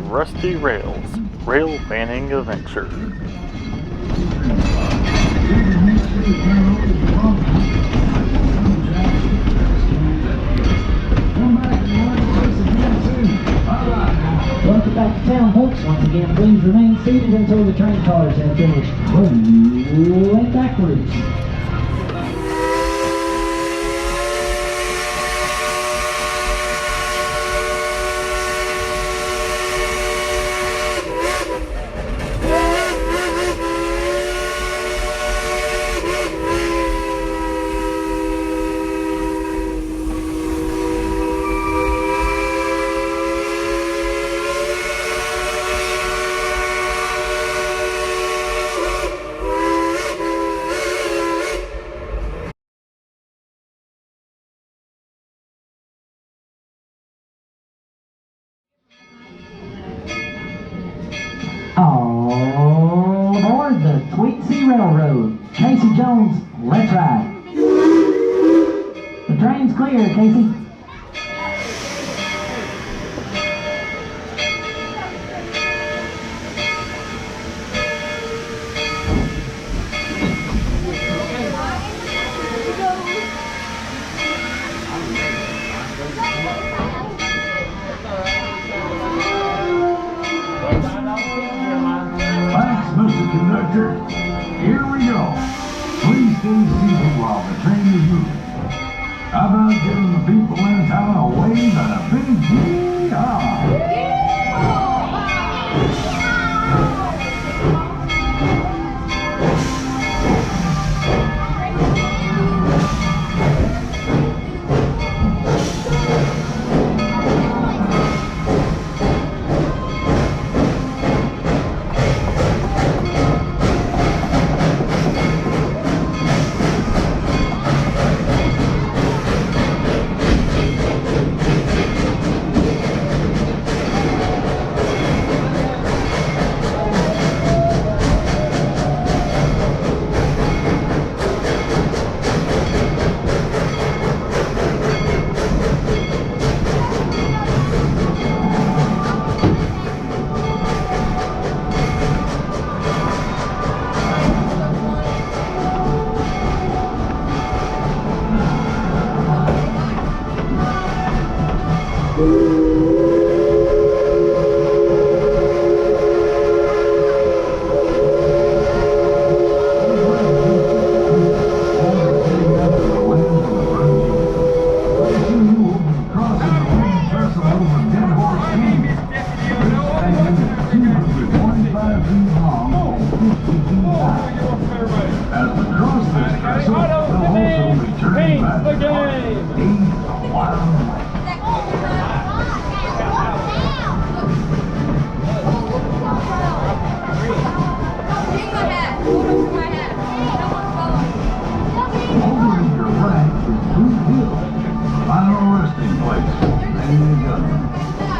Rusty Rails Rail Fanning Adventure. Welcome back to town, folks. Once again, please remain seated until the train cars have finished rolling backwards. All aboard the Tweetsie Railroad. Casey Jones, let's ride. The train's clear, Casey. Mr. Conductor, here we go. Please stay seated while the train is moving. How about giving the people in town a wave and a big yee-haw?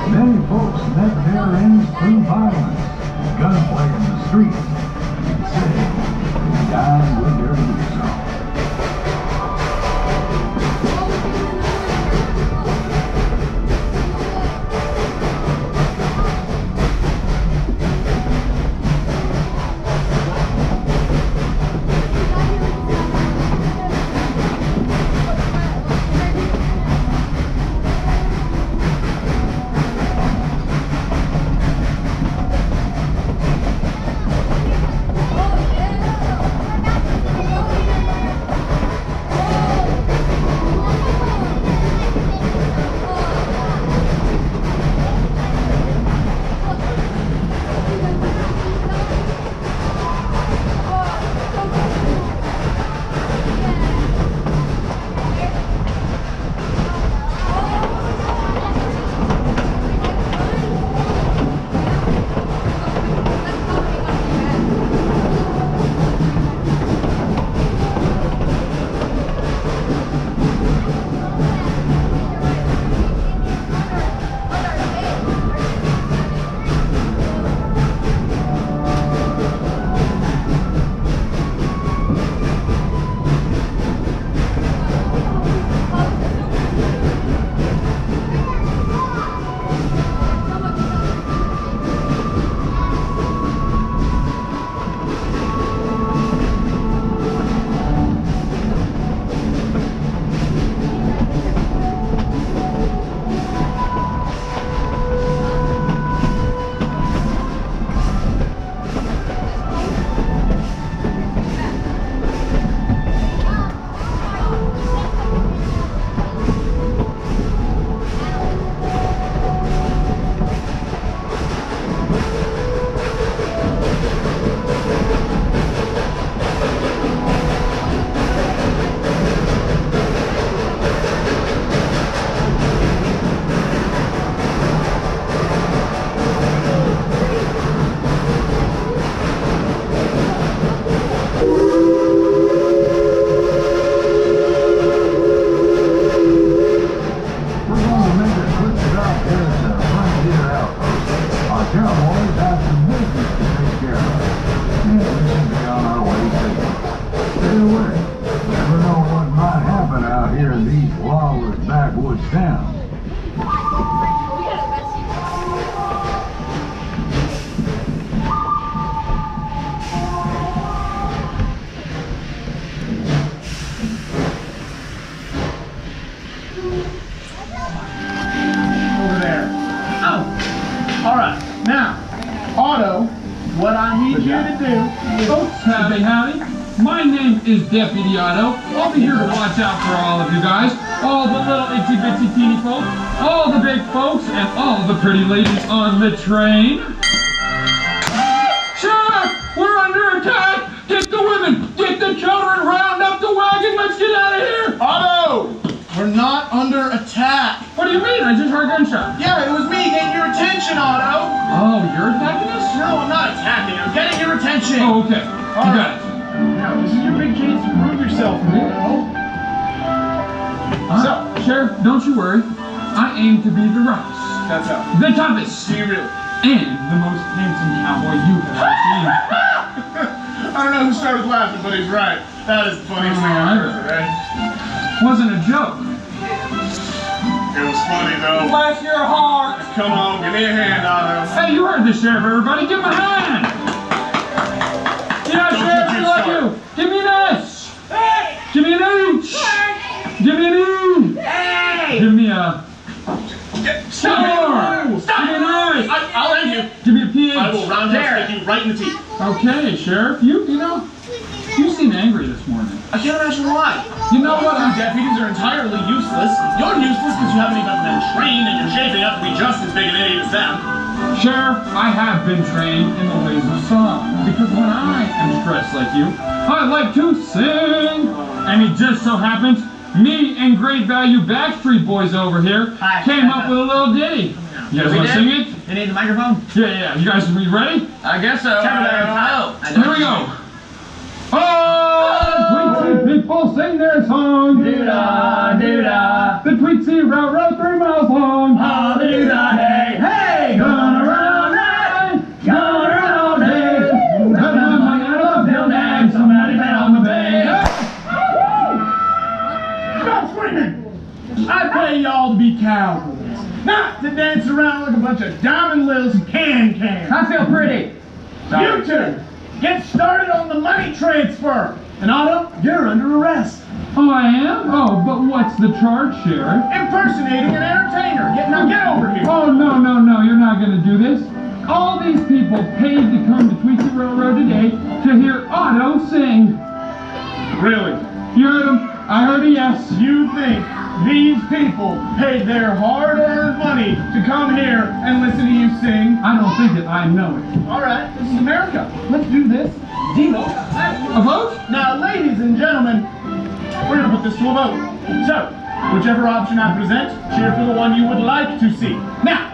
Many folks met their ends through violence, gunplay in the streets, and said they died with their boots on. have some business to take care of. And we should be on our way safely. Stay away. Never know what might happen out here in these lawless backwoods towns. Over there. Oh, all right. Now, Otto, what I need you to do is... Folks, howdy, howdy. My name is Deputy Otto. I'll be here to watch out for all of you guys. All the little itsy bitsy teeny folks, all the big folks, and all the pretty ladies on the train. Sheriff, we're under attack! Get the women, get the children, round up the wagon, let's get out of here! Otto! We're not under attack. What do you mean? I just heard gunshots. Yeah, it was me getting your attention, Otto. Oh, you're attacking us? No, I'm not attacking. I'm getting your attention. Oh, okay. You got it. Now, this is your big chance to prove yourself, Otto. Sheriff, don't you worry. I aim to be the roughest, That's how. the toughest, Do you really? and the most handsome cowboy you have ever seen. I don't know who started laughing, but he's right. That is the funniest thing I've ever heard, right? Wasn't a joke. It was funny, though. Bless your heart. Come on, give me a hand, Otto. Hey, you heard the sheriff, everybody. Give him a hand. Yeah, Don't sheriff, you we love start. you. Give me an S. Give me an H. Give me an E. Give me a... Stop it! Stop Give me it! an I. I'll end you. Give me a PH. I will roundhouse stick you right in the teeth. Okay, sheriff. You seem angry this morning. I can't imagine why. You know what? You deputies are entirely useless. You're useless because you haven't even been trained and you're shaping up to be just as big an idiot as them. Sheriff, I have been trained in the ways of song, because when I am stressed like you, I like to sing. And it just so happens, me and Great Value Backstreet Boys over here came up with a little ditty. You guys want to sing it? You need the microphone? Yeah. You guys be ready? I guess so. Here we go. Oh, tweetsie people sing their song. Doo-dah, doo-dah. The tweetsie railroad 3 miles long. Oh, the doo-dah, hey, hey, gonna run all night, gonna run all day. Coming out of the building, somebody been on the bay. Stop screaming! I pay y'all to be cowboys, not to dance around like a bunch of diamond lils and can-cans. I feel pretty. You two, get started on the money transfer. And Otto, you're under arrest. Oh, I am? Oh, but what's the charge, Sheriff? Impersonating an entertainer. Get over here. Oh, no, you're not going to do this. All these people paid to come to Tweetsie Railroad today to hear Otto sing. Really? You heard him? I heard a yes. You think these people paid their hard-earned money to come here and listen to you sing? I don't think it. I know it. All right, this is America. Let's do this. Deal. A vote? Now, ladies and gentlemen, we're going to put this to a vote. So, whichever option I present, cheer for the one you would like to see. Now,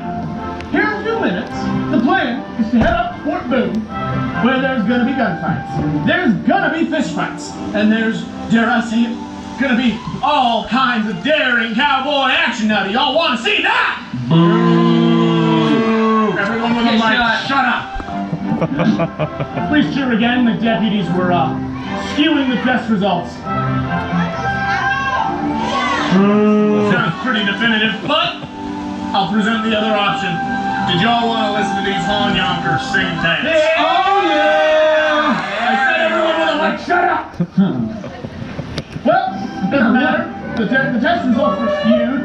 here in a few minutes, the plan is to head up to Fort Boone, where there's going to be gunfights. There's going to be fistfights. And there's, dare I say it, going to be all kinds of daring cowboy action. Now, do y'all want to see that? Boo! Everyone with a mic, shut up. Please cheer again. The deputies were skewing the test results. Sounds pretty definitive, but I'll present the other option. Did y'all want to listen to these Hon Yonkers sing and dance? Yeah. Oh, yeah! I said everyone with a mic, shut up! Well, it doesn't matter. The test results were skewed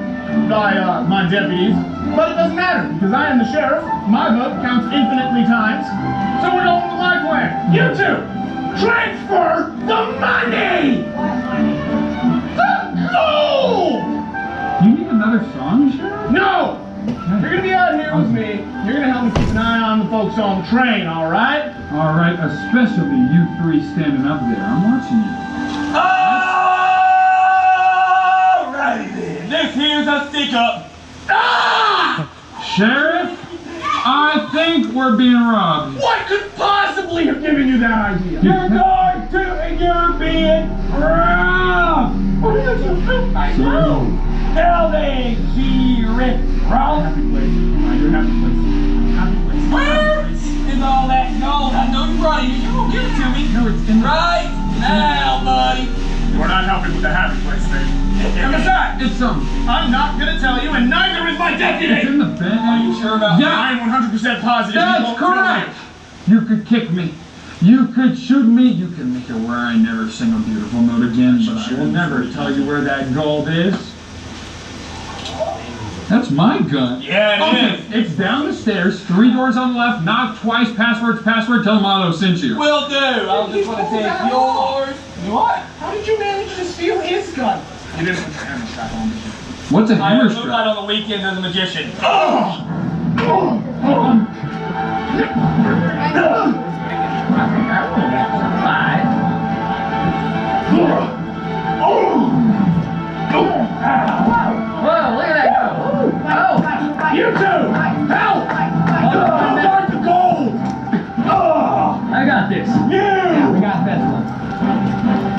by my deputies, but it doesn't matter because I am the sheriff. My vote counts infinitely times. So we're going with my plan. You two, transfer the money! The gold! You need another song, Sheriff? No! You're gonna be out here with me. You're gonna help me keep an eye on the folks on the train, alright? All right, especially you three standing up there. I'm watching you. Alrighty then. This here's a stick up. Ah! Sheriff, I think we're being robbed. What could possibly have given you that idea? You're going to and you're being robbed! What did you think I know? Tell me, she ripped wrong. Happy place. You're happy place. Happy place. No, it's in the... Right now, buddy. You're not helping with the happy place thing. And besides, It's I'm not gonna tell you, and neither is my It's deputy! in the bed. are you sure about Yeah. I am 100% positive you That's won't kill correct. me. You could kick me. You could shoot me. You could make it where I never sing a beautiful note again, but I will never tell you where that gold is. That's my gun. Yeah, it Okay, is. it's down the stairs, 3 doors on the left, knock twice, password, tell them Otto sent you. Will do. I just want to take yours. What? How did you manage to steal his gun? You didn't put your hammer strap on, did you? What's a I hammer was moonlight strap? on the weekend as a magician. Whoa, look at that go. Oh, You two! Help! Find the gold! I got this. You! We got this one.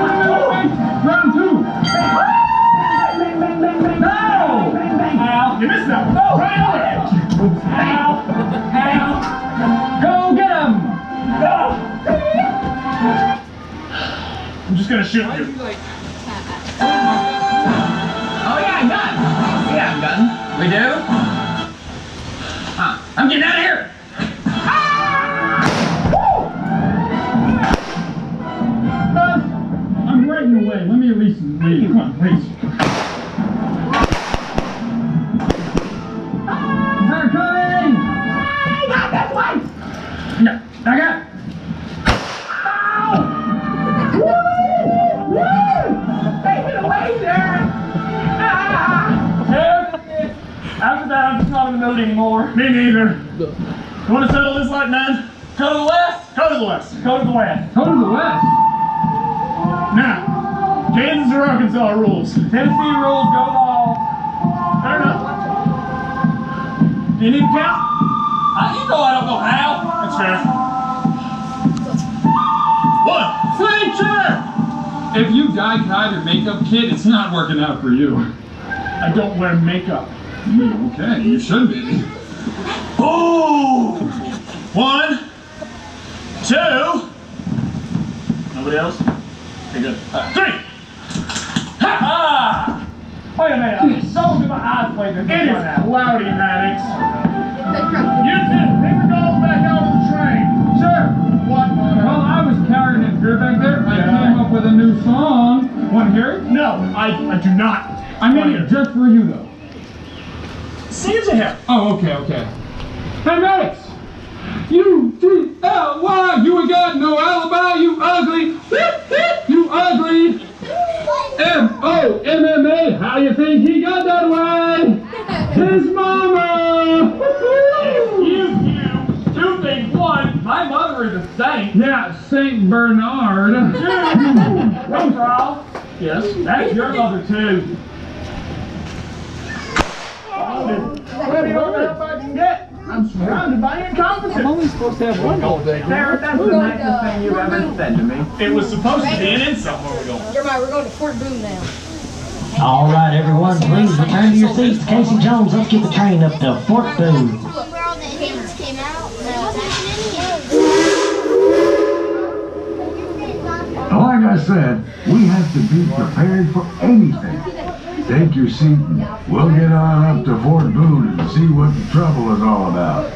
Round 2. Al, you missed that one. Oh, right over it. Al! Go get him! I'm just gonna shoot you. Oh yeah, gun. We have a gun. We do? Huh. I'm getting out of here. I'm right in the way. Let me at least leave. Come on, please. They're coming! I got this one. No, I got it. Take it away, sir. After that, I'm just not in the mood anymore. Me neither. You want to settle this like men? Go to the west. Go to the west. Go to the west. Go to the west. Now, Kansas or Arkansas rules? Tennessee rules. Go ball. Fair enough. Do you need to count? You know I don't know how. That's fair. 1. If you dye dyed your makeup kit, it's not working out for you. I don't wear makeup. Okay, you should be. Ooh! 1, 2. Nobody else? Okay, good. 3. Ha! Wait a minute. I'm so good my eyes played this. It is cloudy, Maddox. You two, take the gold back out of the train. Sure. What? While I was carrying it here back there, I came up with a new song. Want to hear it? No, I do not. I made it just for you, though. Sing it to him. Oh, okay. Hey, Maddox! U-T-L-Y! You ain't got no alibi, you ugly! You ugly! M-O-M-M-A! How you think he got that way? His mama! You, two things. 1, my mother is a saint. Yeah, Saint Bernard. 2, Rosal. Yes, that's your mother too. What do you want help I can get? I'm surrounded by incompetence. I'm only supposed to have one gold egg. Sarah, that's the nicest thing you've ever said to me. It was supposed to be an insult. Where we going? Never mind, we're going to Fort Boone now. All right, everyone, please return to your seats. Casey Jones, let's get the train up to Fort Boone. Where all the Indians came out? Like I said, we have to be prepared for anything. Take your seat and we'll get on up to Fort Boone and see what the trouble is all about.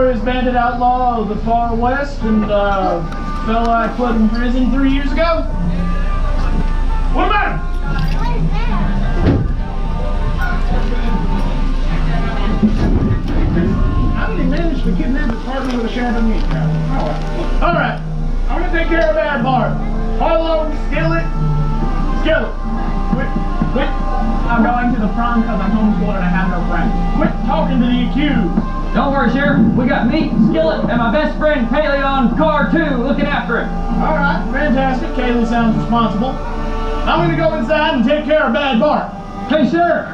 notorious bandit outlaw of the far west and fella I put in prison 3 years ago? What about him? How did he manage to kidnap his partner with a shabby meat trap? Alright, I'm gonna take care of that part. Harlow, Skillet. Quit. I'm going to the prom because I'm homeschooled and I have no friends. Quit talking to the accused. Don't worry, Sheriff. We got me, Skillet, and my best friend Kaylee on car 2 looking after him. Alright, fantastic. Kaylee sounds responsible. I'm gonna go inside and take care of Bad Bart. Hey, Sheriff!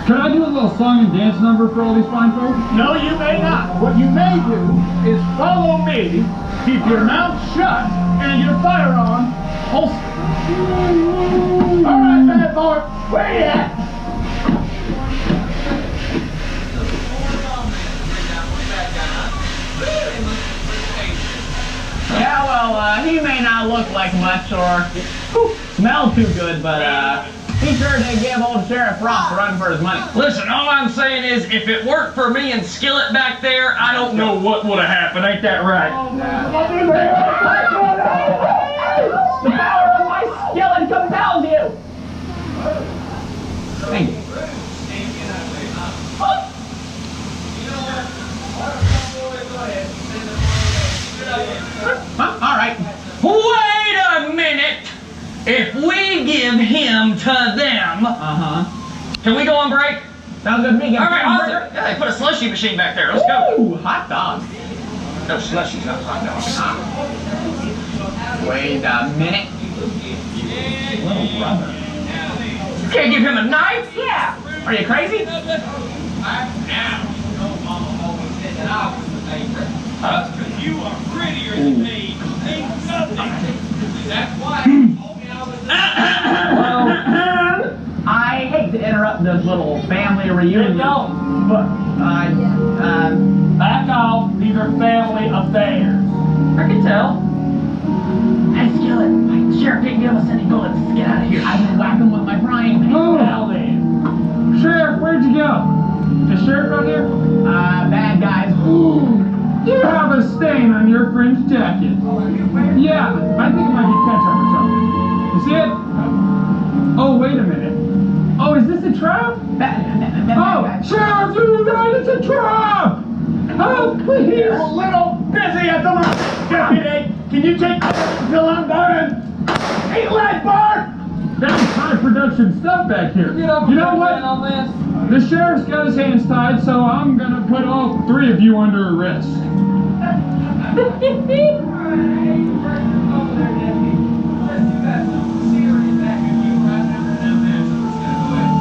Can I do a little song and dance number for all these fine folks? No, you may not. What you may do is follow me, keep your mouth shut, and your firearm holstered. Alright, Bad Bart, where you at? Yeah, well, he may not look like much or smell too good, but he sure did give old Sheriff Frost a run for his money. Listen, all I'm saying is, if it worked for me and Skillet back there, I don't know what would have happened. Ain't that right? The power of my skillet compels you! Thank you. Huh? All right. Wait a minute! If we give him to them, can we go on break? Sounds good to me. All right, awesome. Yeah, they put a slushy machine back there. Let's go. Ooh, hot dog. No, slushies, not hot dogs. Wait a minute. Little brother. You can't give him a knife? Yeah. Are you crazy? You are prettier than me. Ain't nothing. That's why. Well, I hate to interrupt this little family reunion, but Back off. These are family affairs. I can tell. Hey, Skillet, the sheriff didn't give us any bullets. Let's get out of here. I've been whacking with my frying pan. Well then. Sheriff, where'd you go? The sheriff out here? Bad guys. You have a stain on your friend's jacket. Yeah, I think it might be ketchup or something. You see it? Oh, wait a minute. Oh, is this a trap? Oh, Sheriff, you're right, it's a trap! Oh, please! You're a little busy at the moment, deputy. Can you take until I'm done? Hey, Lad Bart! That's high production stuff back here. You know what? On The sheriff's got his hands tied, so I'm gonna put all 3 of you under arrest.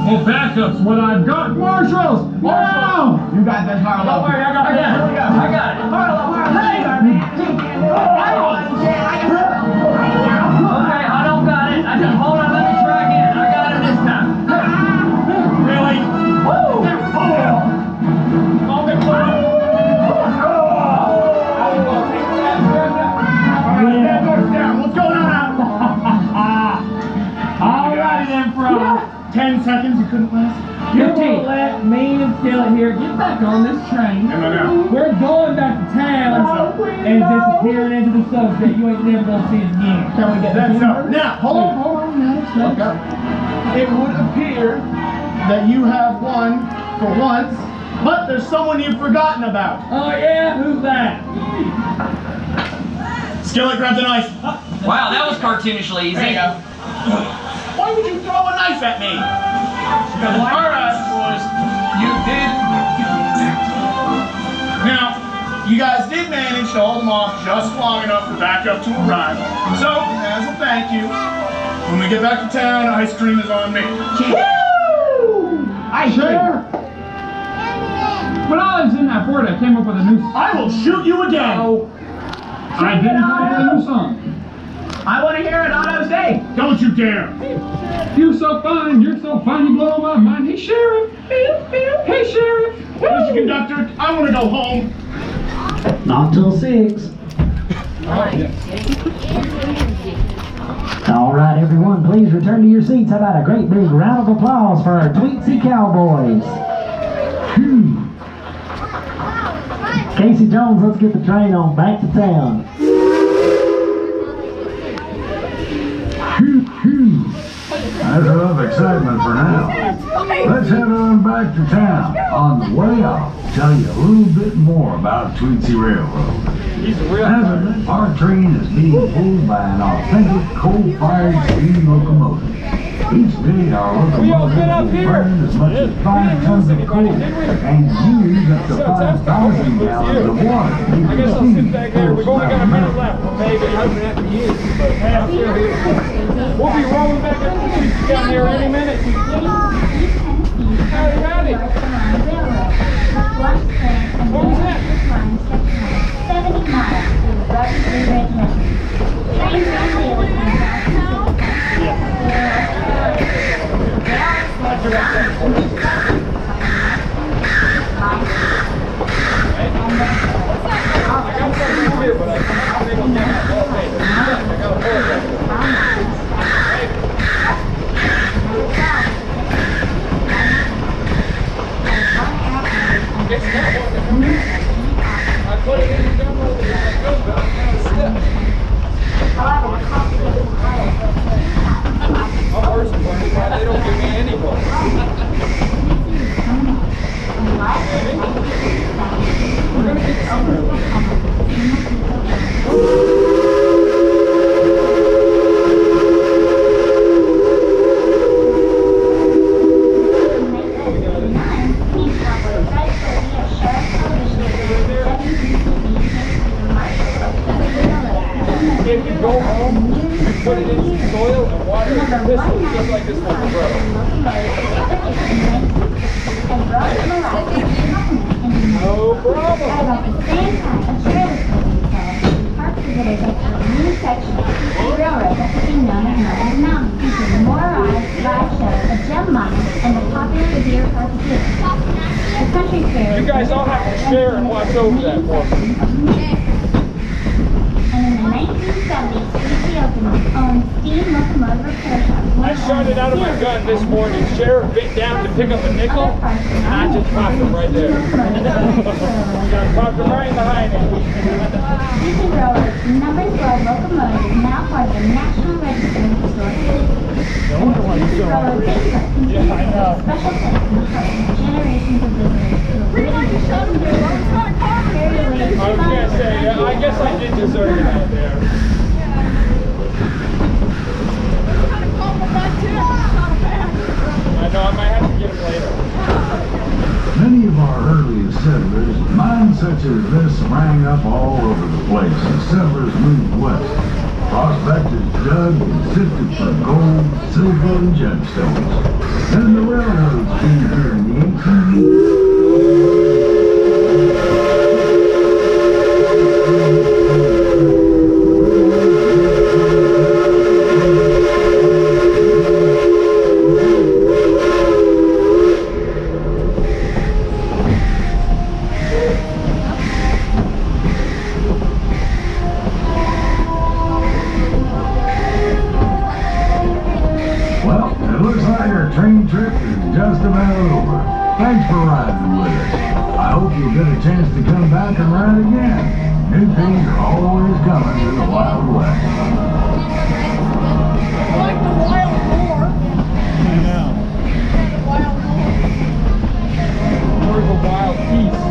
Oh, backup's what I've got. Marshals! Wow! You got this, Harlow. Don't worry, I got this. Here we go. I got it. Harlow. Hey, man. You can do it. Okay, I don't got it. I just hold on. Let me try again. I got it this time. Really? Woo! On the clock. Alright, that door's down. What's going on out? Alrighty then, bro. 10 seconds, you couldn't last? You won't let me and Skillet here get back on this train. We're going back to town and disappearing into the sunset. You ain't never gonna see us again. Can we get That's this up. Now, hold on. Now, look up. It would appear that you have won for once, but there's someone you've forgotten about. Oh yeah? Who's that? Skillet, grab the knife. Wow, that was cartoonishly easy. There you go. Why would you throw a knife at me? Alright, boys. You did. Now, you guys did manage to hold them off just long enough for backup to arrive. So, as a thank you, when we get back to town, ice cream is on me. Woo! Ice cream. When I was in that fort, I came up with a new... I will shoot you again. I didn't come up with a new song. I want to hear it on those days. Don't you dare. You're so fine, you blow my mind. Hey, Sheriff. Hey, Sheriff. Mr. Conductor, I want to go home. Not till 6. All right, everyone, please return to your seats. How about a great big round of applause for our tweetsie Cowboys? Casey Jones, let's get the train on back to town. Phew, phew. That's enough excitement for now. Let's head on back to town. On the way, I'll tell you a little bit more about Tweetsie Railroad. Presently, our train is being pulled by an authentic coal-fired steam locomotive. Each day, our locomotive will burn as much as 5 tons of coal and use up to 5,000 gallons of water. I guess I'll sit back there. We've only got a minute left. Maybe. We'll be rolling back up the street down here any minute. Howdy. What was that? 70 miles to Rutgers Regiment. Trains on daily They don't give me any books. We're gonna get somewhere. If you go home, you put it in some soil and water it with pistons, just like this one will grow. No problem. At about the same time, a trailer company park visitors up to a new section of the railroad that became known as Mother's Mountain, featuring more rides, live shows, a gem mine, and the popular Deer Park Zoo. The country fair. You guys all have to share and watch over that for me. And in the 1970s, Tweetsie opened its own steam locomotive repair shop. I shot it out of my gun this morning. Sheriff bit down to pick up a nickel, and I just popped him right there. Popped him right in the high neck. Tweetsie Railroad's number 12 locomotive is now part of the National Register of Historic Places. Tweetsie Railroad Basement continues to be a special place in the heart of generations of visitors who have ridden the shows and carried away I was going to say, I guess I did deserve it out there. I know, I might have to get him later. Many of our earliest settlers, mines such as this sprang up all over the place as settlers moved west. Prospectors dug and sifted for gold, silver, and gemstones. Then the railroads came here in the 1880s. Train trip is just about over. Thanks for riding with us. I hope you'll get a chance to come back and ride again. New things are always coming in the Wild West. I like the wild boar. I know. Wild boar. More of a wild beast.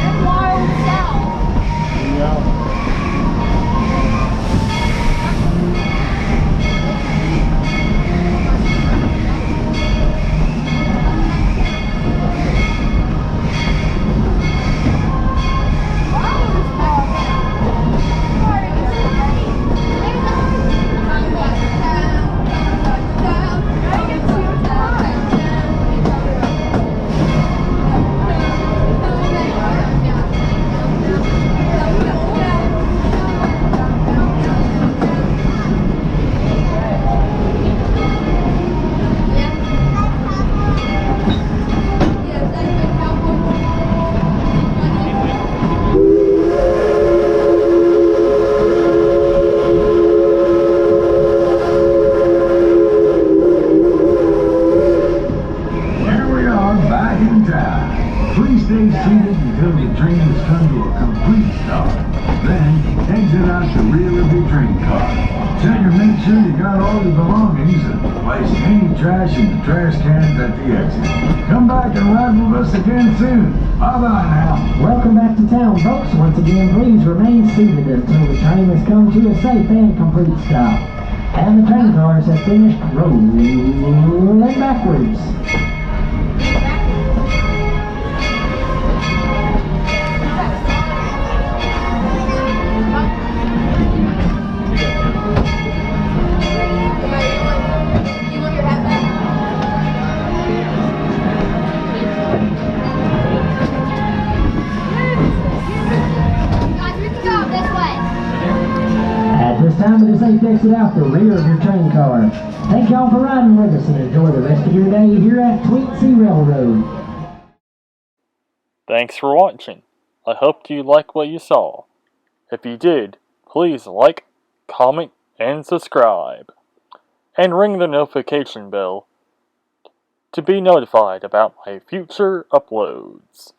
And wild sow. Yeah. make sure you got all your belongings and place any trash in the trash cans at the exit. Come back and ride with us again soon. Bye-bye now. Welcome back to town, folks. Once again, please remain seated until the train has come to a safe and complete stop. And the train cars have finished rolling backwards. At this time, it is safe to exit out the rear of your train car. Thank y'all for riding with us and enjoy the rest of your day here at Tweetsie Railroad. Thanks for watching. I hope you liked what you saw. If you did, please like, comment, and subscribe. And ring the notification bell to be notified about my future uploads.